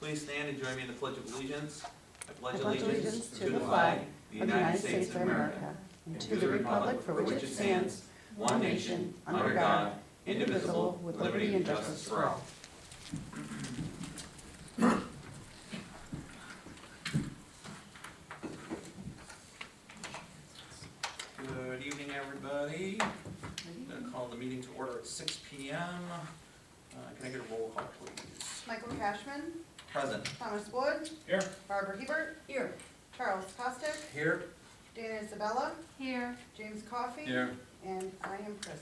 Please stand and join me in the Pledge of Allegiance. I pledge allegiance to the flag of the United States of America and to the republic for which it stands, one nation, under God, indivisible, with liberty and justice for all. Good evening, everybody. I'm going to call the meeting to order at 6 p.m. Can I get a roll call, please? Michael Cashman. Present. Thomas Wood. Here. Barbara Hebert. Here. Charles Costick. Here. Dana Isabella. Here. James Coffey. Here. And I am present.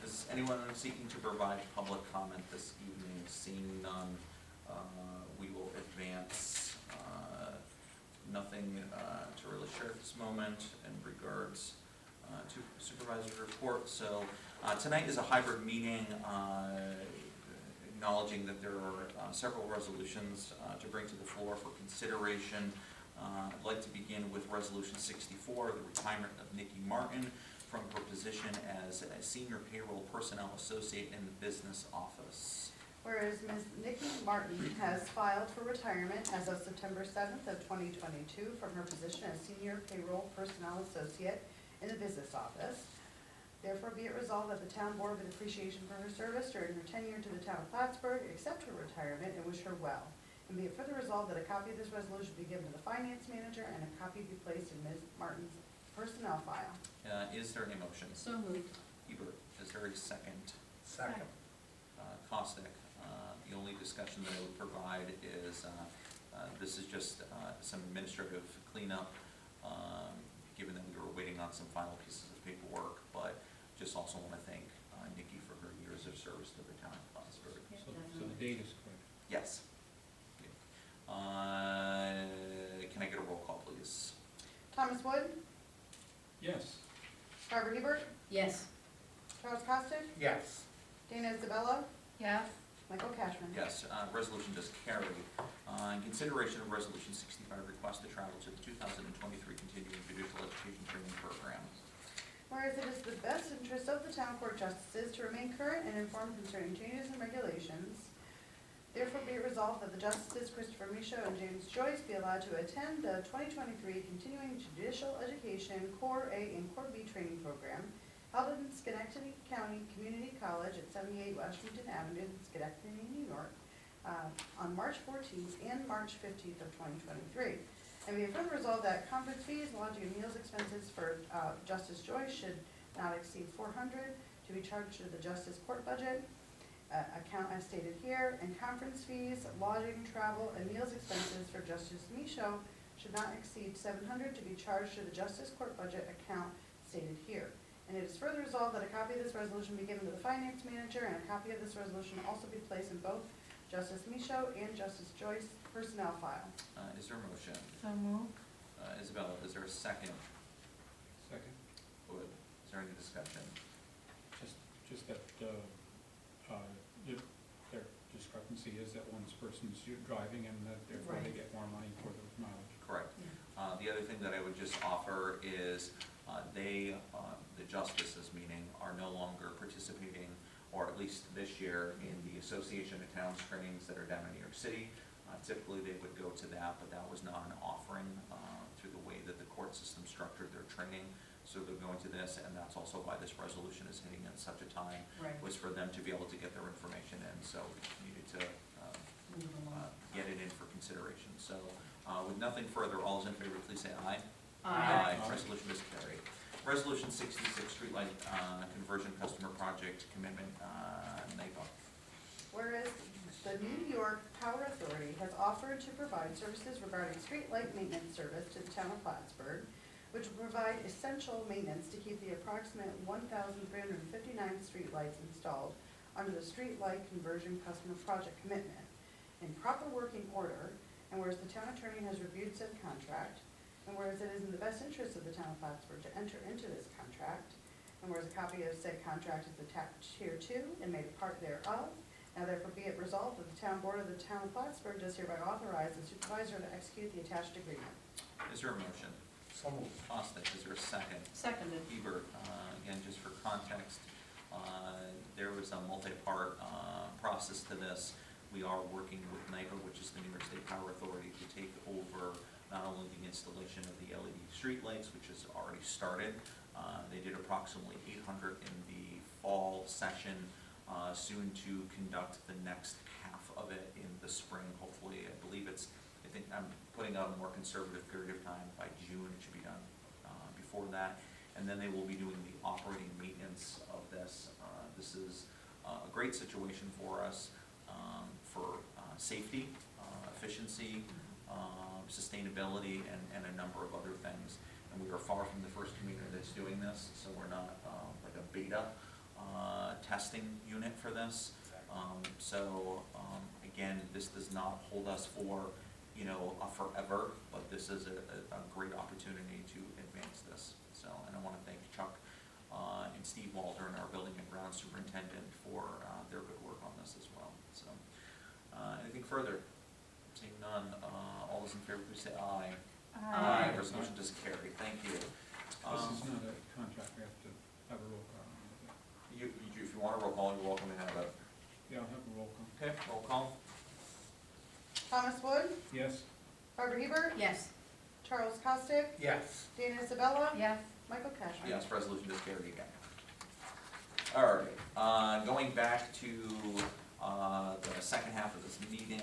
Is anyone seeking to provide public comment this evening? Seeing none, we will advance. Nothing to really share at this moment in regards to supervisor's report. So tonight is a hybrid meeting, acknowledging that there are several resolutions to bring to the floor for consideration. I'd like to begin with Resolution 64, the retirement of Nikki Martin from her position as a Senior Payroll Personnel Associate in the Business Office. Whereas Ms. Nikki Martin has filed for retirement as of September 7th of 2022 from her position as Senior Payroll Personnel Associate in the Business Office. Therefore, be it resolved that the Town Board, with appreciation for her service during her tenure to the Town of Plattsburgh, accept her retirement and wish her well. And be it further resolved that a copy of this resolution be given to the Finance Manager and a copy be placed in Ms. Martin's personnel file. Is there any motion? So moved. Hebert, is there a second? Second. Caustic. The only discussion that I would provide is this is just some administrative cleanup, given that we were waiting on some final pieces of paperwork, but just also want to thank Nikki for her years of service to the town of Plattsburgh. So the date is correct. Yes. Can I get a roll call, please? Thomas Wood. Yes. Barbara Hebert. Yes. Charles Costick. Yes. Dana Isabella. Yes. Michael Cashman. Yes, resolution does carry. In consideration of Resolution 65, request to travel to the 2023 Continuing Judicial Education Training Program. Whereas it is the best interest of the town court justices to remain current and informed concerning changes and regulations, therefore be it resolved that the justices Christopher Michaud and James Joyce be allowed to attend the 2023 Continuing Judicial Education Core A and Core B training program held in Schenectady County Community College at 78 Washington Avenue, Schenectady, New York, on March 14th and March 15th of 2023. And be it further resolved that conference fees, lodging and meals expenses for Justice Joyce should not exceed $400 to be charged to the Justice Court budget account as stated here, and conference fees, lodging, travel, and meals expenses for Justice Michaud should not exceed $700 to be charged to the Justice Court budget account stated here. And it is further resolved that a copy of this resolution be given to the Finance Manager and a copy of this resolution also be placed in both Justice Michaud and Justice Joyce personnel file. Is there a motion? So moved. Isabella, is there a second? Second. Wood, is there any discussion? Just that their discrepancy is that one person's driving and that therefore they get more money for the mileage. Correct. The other thing that I would just offer is the justices, meaning, are no longer participating, or at least this year, in the Association of Towns trainings that are down in New York City. Typically they would go to that, but that was not an offering through the way that the court system structured their training. So they're going to this, and that's also why this resolution is hitting at such a time, was for them to be able to get their information in. So we needed to get it in for consideration. So with nothing further, all those in favor, please say aye. Aye. Resolution is carried. Resolution 66, Streetlight Conversion Customer Project Commitment, NAPA. Whereas the New York Power Authority has offered to provide services regarding streetlight maintenance service to the town of Plattsburgh, which will provide essential maintenance to keep the approximate 1,359 streetlights installed under the Streetlight Conversion Customer Project Commitment in proper working order, and whereas the town attorney has reviewed said contract, and whereas it is in the best interest of the town of Plattsburgh to enter into this contract, and whereas a copy of said contract is attached hereto and made a part thereof, now therefore be it resolved that the town board of the town of Plattsburgh does hereby authorize the supervisor to execute the attached agreement. Is there a motion? So moved. Caustic, is there a second? Seconded. Hebert, again, just for context, there was a multi-part process to this. we are working with NYPA, which is the New York State Power Authority, to take over not only the installation of the LED streetlights, which has already started. They did approximately 800 in the fall session, soon to conduct the next half of it in the spring, hopefully. I believe I think I'm putting out a more conservative period of time. By June, it should be done before that. And then they will be doing the operating maintenance of this. This is a great situation for us for safety, efficiency, sustainability, and a number of other things. And we are far from the first community that's doing this, so we're not like a beta testing unit for this. Again, this does not hold us for, a forever, but this is a great opportunity to advance this. So, and I want to thank Chuck and Steve Waldron, our building and ground superintendent, for their good work on this as well. So, anything further? Seeing none, all those in favor, please say aye. Aye. Resolution does carry. Thank you. This is not a contract, we have to have a roll call on it. If you want a roll call, you're welcome to have it. Yeah, I'll have a roll call. Okay, roll call. Thomas Wood, Yes? Barbara Hebert, Yes. Charles Costick, Yes. Dana Isabella, Yes. Michael Cashman. Yes, resolution does carry again. All right, going back to the second half of this meeting,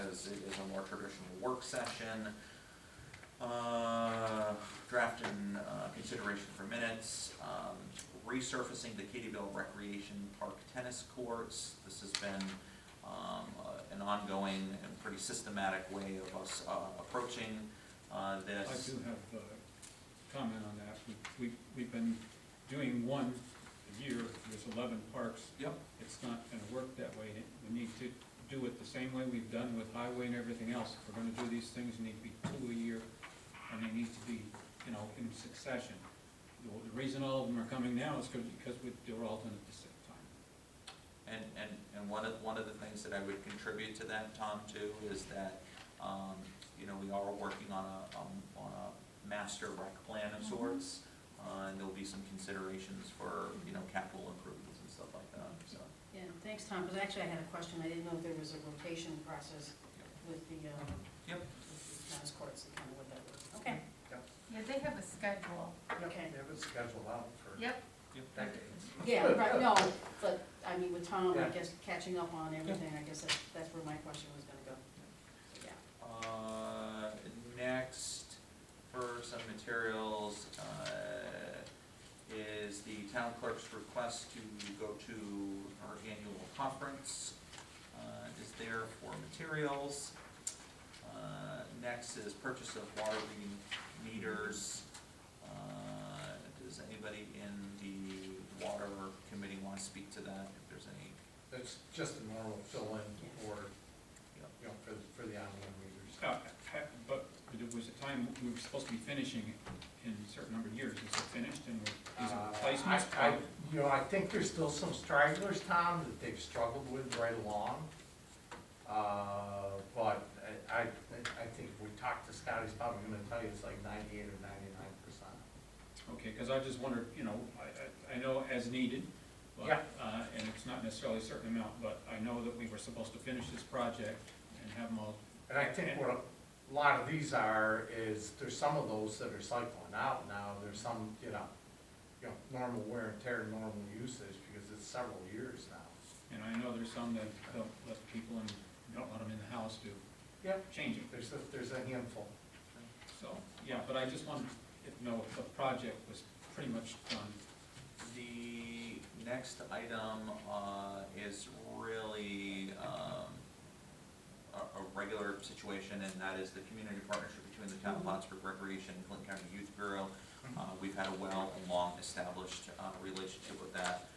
as it is a more traditional work session. Draft and consideration for minutes, resurfacing the Katyville Recreation Park tennis courts. This has been an ongoing and pretty systematic way of us approaching this. I do have a comment on that. We've been doing one a year, there's 11 parks. Yep. It's not gonna work that way. We need to do it the same way we've done with highway and everything else. If we're gonna do these things, they need to be 2 a year, and they need to be, in succession. The reason all of them are coming now is because they're all done at the same time. And one of the things that I would contribute to that, Tom, too, is that, we are working on a master rec plan of sorts, and there'll be some considerations for, capital improvements and stuff like that, so. Yeah, thanks, Tom, because actually I had a question. I didn't know if there was a rotation process with the Yep. tennis courts and kind of what that was. Okay. Yeah, they have a schedule. Okay. It was scheduled out for Yep. decades. Yeah, right, no, but, I mean, with Tom, I Yeah. guess, catching up on everything, I guess that's where my question was gonna go. So, yeah. Next, for some materials, is the town clerk's request to go to our annual conference. Is there for materials. Next is purchase of water reading meters. Does anybody in the water committee want to speak to that, if there's any? It's just a normal fill-in for, Yep. for the online readers. But there was a time we were supposed to be finishing in a certain number of years. Is it finished and these are replacements? I think there's still some stragglers, Tom, that they've struggled with right along. But I think if we talk to Scott, he's probably gonna tell you it's like 98 or 99%. Okay, because I just wondered, I know as needed, but, Yeah. And it's not necessarily a certain amount, but I know that we were supposed to finish this project and have them all. And I think what a lot of these are is, there's some of those that are cycling out now, there's some, normal wear and tear, normal usage, because it's several years now. And I know there's some that don't let people in, don't let them in the house to Yep. change it. There's a handful. So, yeah, but I just wanted to know if the project was pretty much done. The next item is really a regular situation, and that is the community partnership between the town of Plattsburgh Recreation and Clinton County Youth Bureau. We've had a well and long-established relationship with that,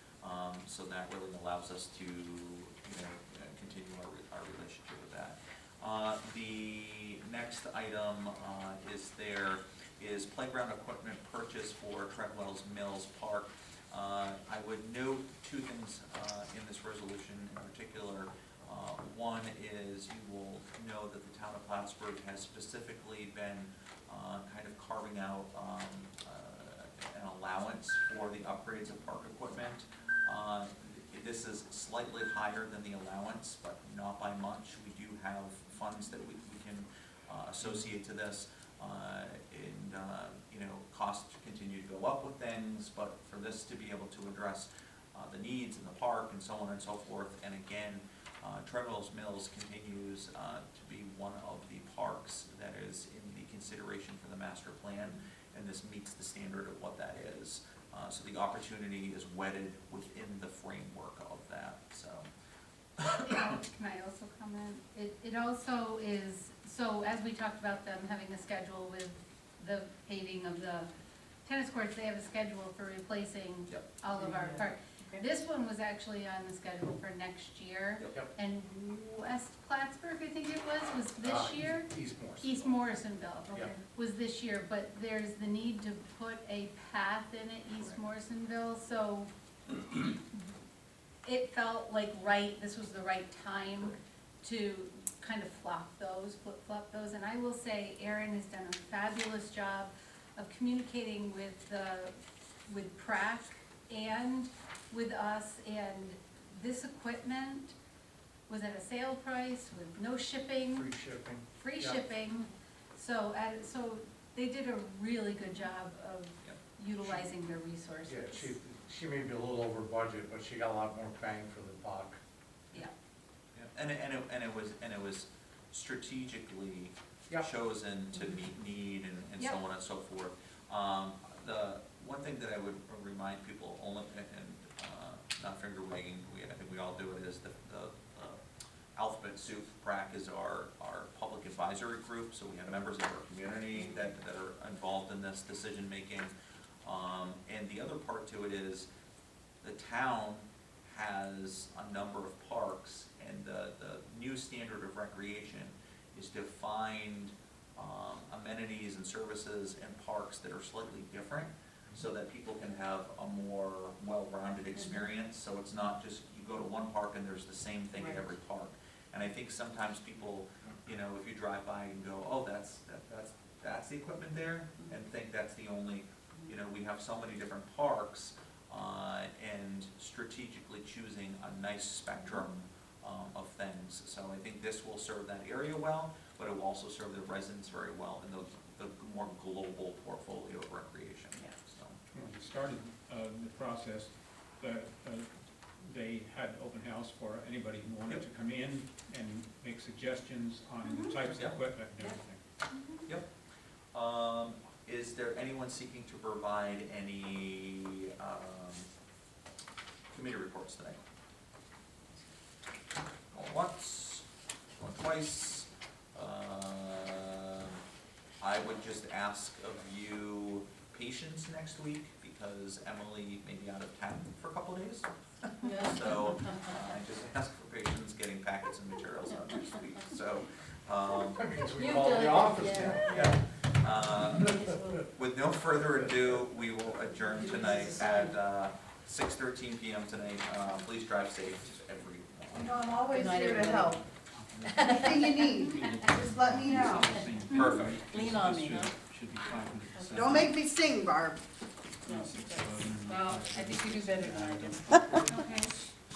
so that really allows us to, continue our relationship with that. The next item is playground equipment purchase for Treadwell's Mills Park. I would note two things in this resolution in particular. One is you will know that the town of Plattsburgh has specifically been kind of carving out an allowance for the upgrades of park equipment. This is slightly higher than the allowance, but not by much. We do have funds that we can associate to this. Costs continue to go up with things, but for this to be able to address the needs in the park and so on and so forth, and again, Treadwell's Mills continues to be one of the parks that is in the consideration for the master plan, and this meets the standard of what that is. So the opportunity is wedded within the framework of that, so. Can I also comment? It also is, so as we talked about them having a schedule with the paving of the tennis courts, they have a schedule for replacing Yep. all of our Yeah. parks. This one was actually on the schedule for next year. Yep. And West Plattsburgh, I think it was this year? East Morrison. East Morrisonville Okay. was this year, but there's the need to put a path in at East Morrisonville, so it felt like this was the right time to kind of flip-flop those, and I will say Erin has done a fabulous job of communicating with Prac and with us, and this equipment was at a sale price with no shipping. Free shipping. Free Yeah. shipping, so they did a really good job of Yep. utilizing their resources. Yeah, she may be a little over budget, but she got a lot more bang for the buck. Yeah. And it was strategically Yep. chosen to meet need and so Yep. on and so forth. The one thing that I would remind people, only, and not finger wagging, I think we all do it, is the alphabet soup. Prac is our public advisory group, so we have members of our community that are involved in this decision making. And the other part to it is the town has a number of parks, and the new standard of recreation is to find amenities and services in parks that are slightly different, so that people can have a more well-rounded experience. So it's not just you go to one park and there's the same thing at every park. And I think sometimes people, if you drive by and go, oh, that's the equipment there, and think that's the only, we have so many different parks, and strategically choosing a nice spectrum of things. So I think this will serve that area well, but it will also serve the residents very well in the more global portfolio of recreation. So. When we started the process, they had open house for anybody who wanted to come in and make suggestions on the types of Yep. equipment and everything. Yep. Is there anyone seeking to provide any committee reports today? Going once, going twice. I would just ask of you patience next week, because Emily may be out of town for a couple of days. So I just ask for patience getting packets and materials out next week. So That means we You've call done the it, office yeah. now. with no further ado, we will adjourn tonight at 6:13 p.m. tonight. Please drive safe, everyone. I'm always Good night, here to everybody. help. Anything you need, just let me know. Perfect. Lean on me, huh? Should be 500%. Don't make me sing, Barb. Well, I think you do better than I do. Okay.